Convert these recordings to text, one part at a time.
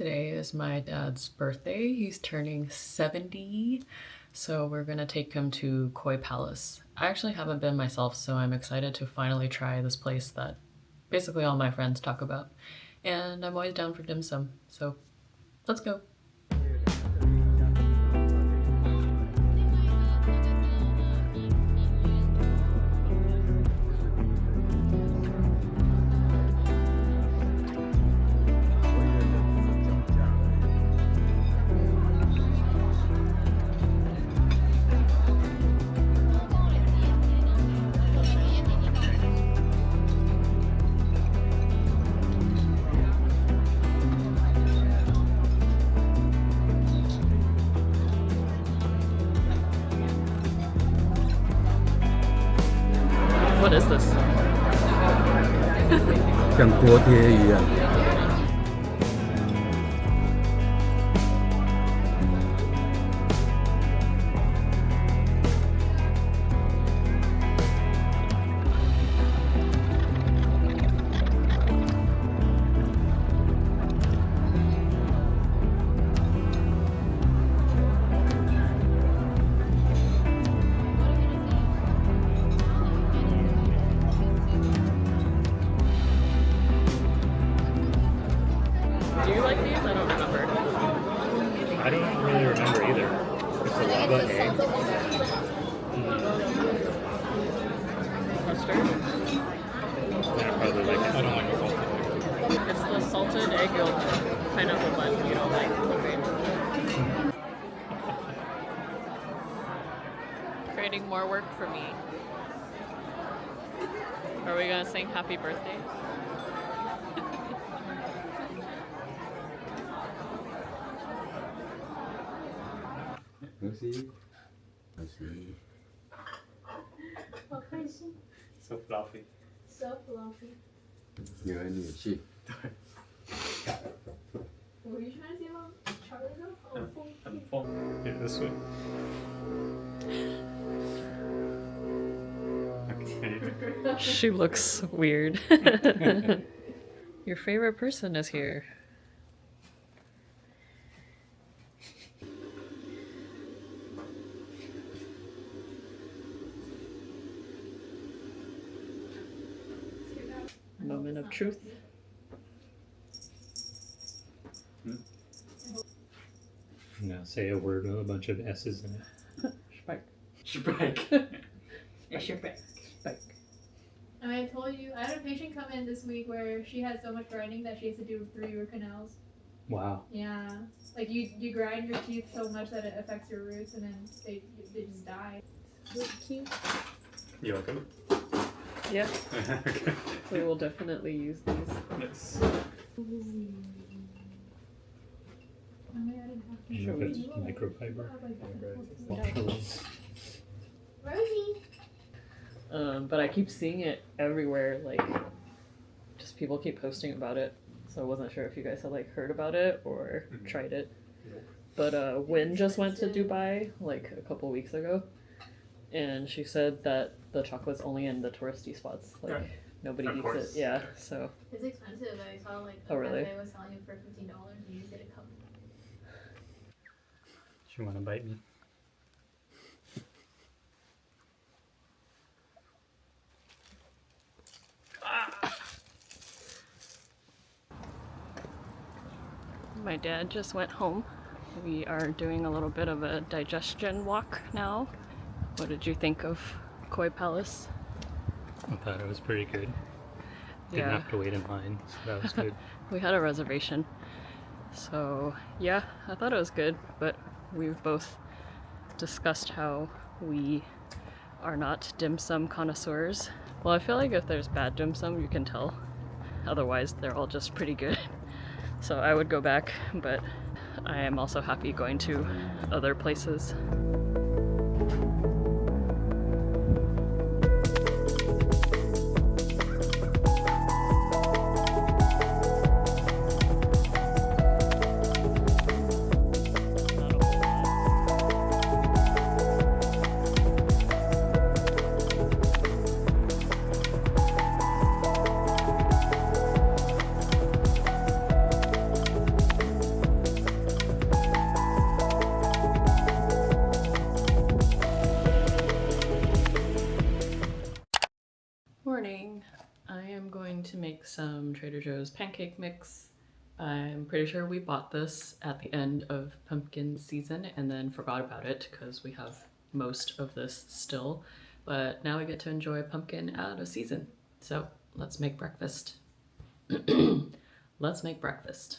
Today is my dad's birthday. He's turning 70, so we're gonna take him to Koi Palace. I actually haven't been myself, so I'm excited to finally try this place that basically all my friends talk about. And I'm always down for dim sum, so let's go. What is this? 像锅贴一样。Do you like these? I don't remember. I don't really remember either. It's a lava egg. Custard? I probably like it. I don't like it salted. It's the salted egg yolk pineapple bun you don't like, okay? Creating more work for me. Are we gonna sing happy birthday? Merci. Merci. 好开心 So fluffy.，so fluffy. 女儿女婿。 Were you trying to say about Charlie though? Oh, full. I'm full. Yeah, this way. Okay. She looks weird. Your favorite person is here. Moment of truth. Now say a word with a bunch of S's in it. Spike. Spike. Spike. And I told you, I had a patient come in this week where she had so much grinding that she has to do 3 root canals. Wow. Yeah, like you grind your teeth so much that it affects your roots, and then they just die. You like them? Yeah, Okay. we will definitely use these. Yes. Should we? It's microfiber. Rosie. But I keep seeing it everywhere, like, just people keep posting about it. So I wasn't sure if you guys had, like, heard about it or tried it. But Wynn just went to Dubai, like, a couple weeks ago. And she said that the chocolate's only in the touristy spots. Like, Right. nobody Of eats course. it. Yeah, so. It's expensive. I saw like Oh, really? cafe was selling it for $15 and you just get a cup. She want to bite me? My dad just went home. We are doing a little bit of a digestion walk now. What did you think of Koi Palace? I thought it was pretty good. Didn't Yeah. have to wait in line, so that was good. We had a reservation. So yeah, I thought it was good, but we've both discussed how we are not dim sum connoisseurs. Well, I feel like if there's bad dim sum, you can tell. Otherwise, they're all just pretty good. So I would go back, but I am also happy going to other places. morning. I am going to make some Trader Joe's pancake mix. I'm pretty sure we bought this at the end of pumpkin season and then forgot about it because we have most of this still. But now we get to enjoy pumpkin out of season. So let's make breakfast. Let's make breakfast.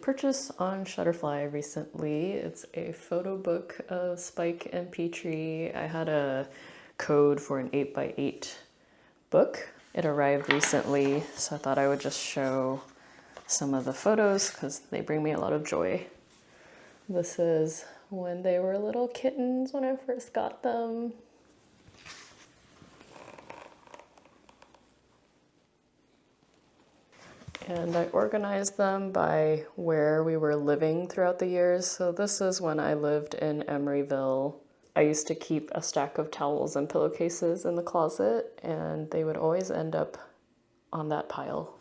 Purchase on Shutterfly recently. It's a photo book of Spike and Petrie. I had a code for an 8x8 book. It arrived recently, so I thought I would just show some of the photos because they bring me a lot of joy. This is when they were little kittens when I first got them. And I organized them by where we were living throughout the years. So this is when I lived in Emeryville. I used to keep a stack of towels and pillowcases in the closet, and they would always end up on that pile.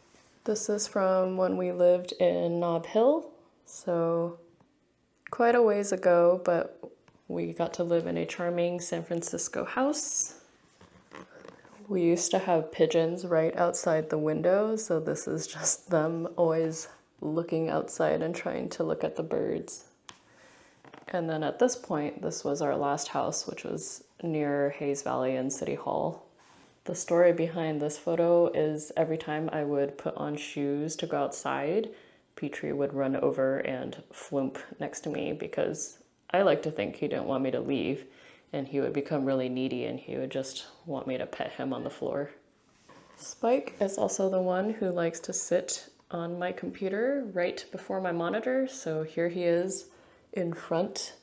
This is from when we lived in Nob Hill. So quite a ways ago, but we got to live in a charming San Francisco house. We used to have pigeons right outside the window, so this is just them always looking outside and trying to look at the birds. And then at this point, this was our last house, which was near Hayes Valley and City Hall. The story behind this photo is every time I would put on shoes to go outside, Petrie would run over and flump next to me because I like to think he didn't want me to leave. And he would become really needy and he would just want me to pet him on the floor. Spike is also the one who likes to sit on my computer right before my monitor. So here he is in front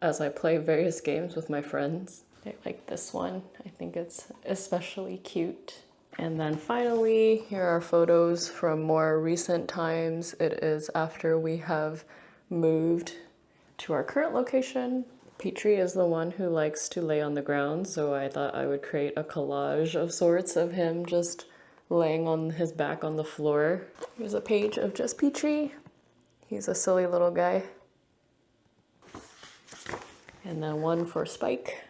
as I play various games with my friends. I like this one. I think it's especially cute. And then finally, here are photos from more recent times. It is after we have moved to our current location. Petrie is the one who likes to lay on the ground, so I thought I would create a collage of sorts of him just laying on his back on the floor. Here's a page of just Petrie. He's a silly little guy. And then one for Spike.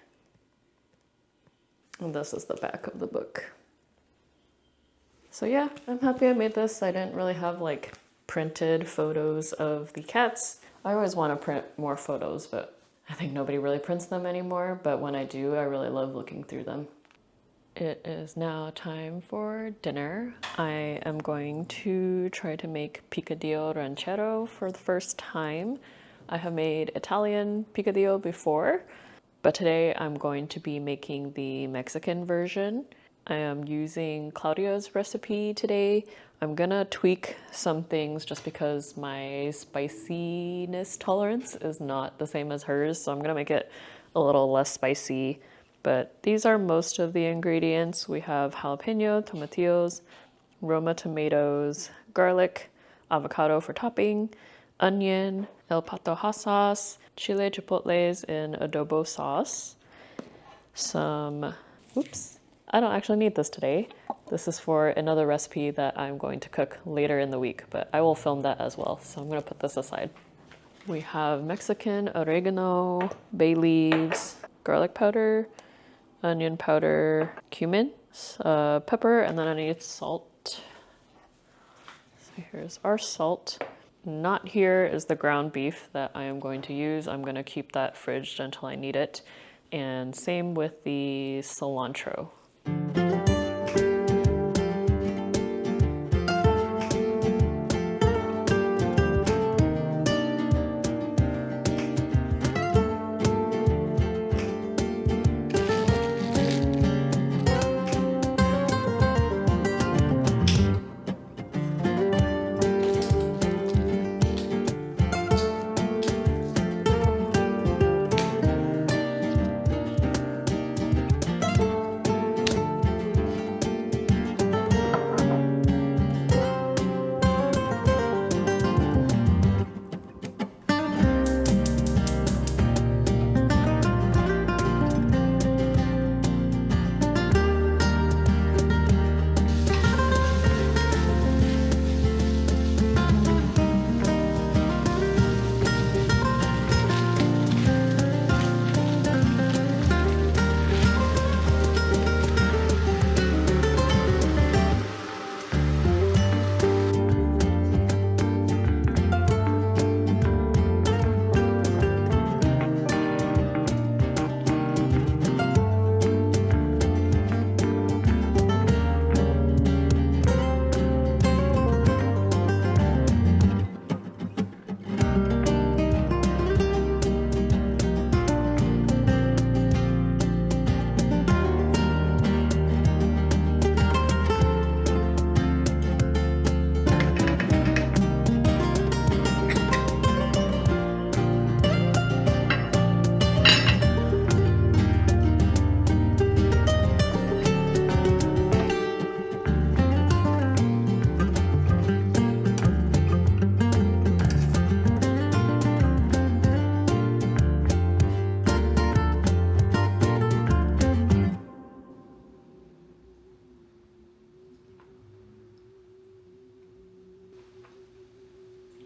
And this is the back of the book. So yeah, I'm happy I made this. I didn't really have like printed photos of the cats. I always want to print more photos, but I think nobody really prints them anymore, but when I do, I really love looking through them. It is now time for dinner. I am going to try to make picadillo ranchero for the first time. I have made Italian picadillo before, but today I'm going to be making the Mexican version. I am using Claudia's recipe today. I'm gonna tweak some things just because my spiciness tolerance is not the same as hers, so I'm gonna make it a little less spicy. But these are most of the ingredients. We have jalapeno, tomatillos, Roma tomatoes, garlic, avocado for topping, onion, el patoja sauce, chile chipotles in adobo sauce, some, oops, I don't actually need this today. This is for another recipe that I'm going to cook later in the week, but I will film that as well, so I'm gonna put this aside. We have Mexican oregano, bay leaves, garlic powder, onion powder, cumin, pepper, and then I need salt. So here's our salt. Not here is the ground beef that I am going to use. I'm going to keep that fridged until I need it. And same with the cilantro.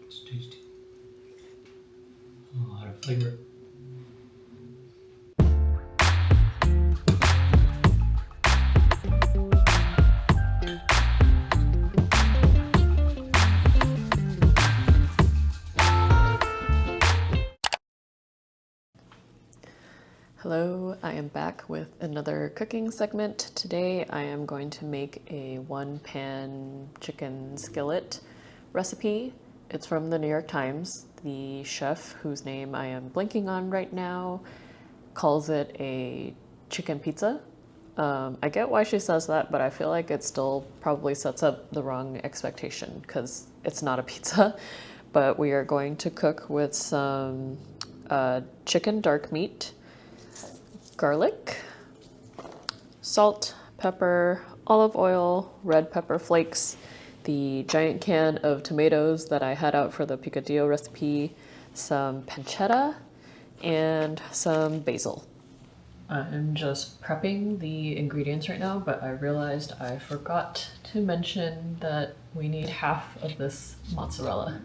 It's tasty. A lot of flavor. Hello, I am back with another cooking segment. Today I am going to make a one-pan chicken skillet recipe. It's from the New York Times. The chef, whose name I am blanking on right now, calls it a chicken pizza. I get why she says that, but I feel like it still probably sets up the wrong expectation because it's not a pizza. But we are going to cook with some chicken dark meat, garlic, salt, pepper, olive oil, red pepper flakes, the giant can of tomatoes that I had out for the picadillo recipe, some pancetta, and some basil. I'm just prepping the ingredients right now, but I realized I forgot to mention that we need half of this mozzarella.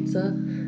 pizza.